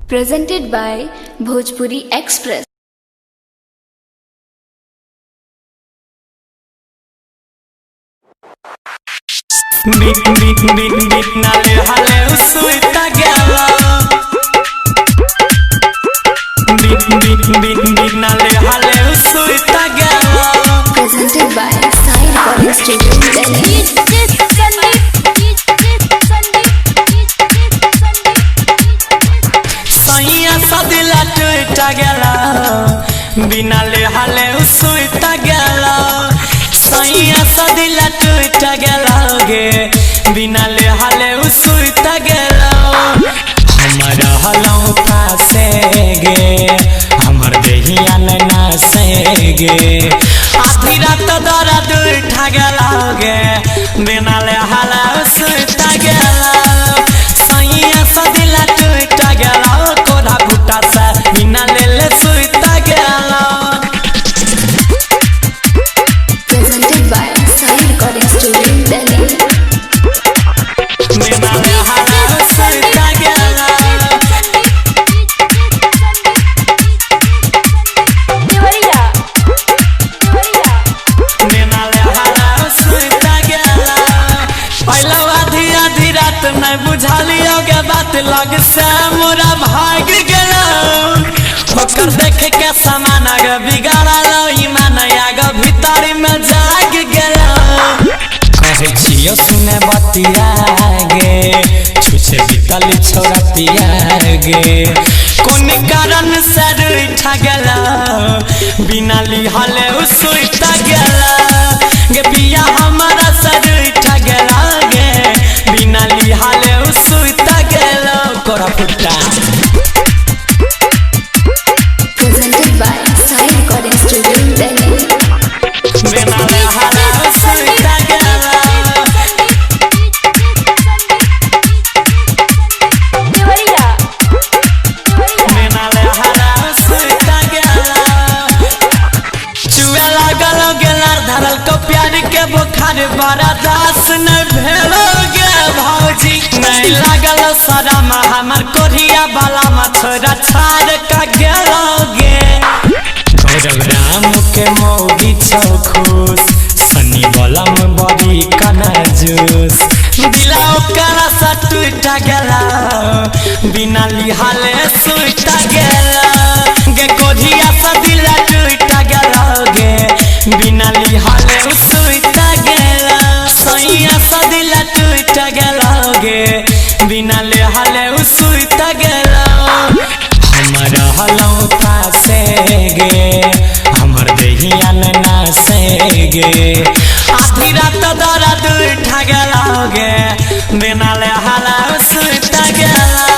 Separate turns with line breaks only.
Presented by Bhojpuri Express.
Beat nale hale usuita gela. Beat nale hale usuita gela.
Presented by Sai Recording Studio, Delhi.
Saiya sadila tuita gela. Binale hale usuita gela. Saiya sadila tuita gela ge. Binale hale usuita gela. हमारा हलाओ पासे गे हमर देहिया नैना से गे आधी रात दर्द उठा गेला गे बिनाले हाला सुता गेला सैया सदिला टूटा गेला कोरा भुट्टा से बिनाले ले सुता गेला।
Presented by Sai Recording Studio, Delhi.
बिनाले हाला सुता गेला नहीं बुझालियो के बात लग से मोरा भाग गेलो होकर देख के सामान आगे बिगाड़लो ईमान आगे भीतर में जाग गेलो कहे छियो सुने बतिया गे छुछे बितल छोरतिया गे कोन कारण से उठा गेलो बिना लिहले उसूता गेलो गे पिया हमारा सर उठा गेलो गे बिना लिहाले उसूता गेलो कोरा फुट्टा।
Presented by Sai Recording Studio, Delhi.
बिना लिहाले उसूता गेलो बिना लिहाले उसूता गेलो चुए लागल गेलार धरल को प्यार के बुखार बड़ा दास न भेलो गे भौजी नहीं लागल शरम हमर कोरिया वाला मछरा छाड़ का गेलो गे गौरव राम के मौगी छौ खुश सनी बलम बड़ी कनजूस दिला ओकरा सा टूटा गेला बिना लिहाले सुता गेला गे कोरिया सा दिला टूटा गेला गे बिना लिहाले सुता गेला सैया सा दिला टूटा गेला गे बिना लिहाले सुता गेला हमर हलाओ पासे गे हमर देहिया नैना से गे आधी रात दर्द उठा गेला गे बिना लिहाले सुता गेला।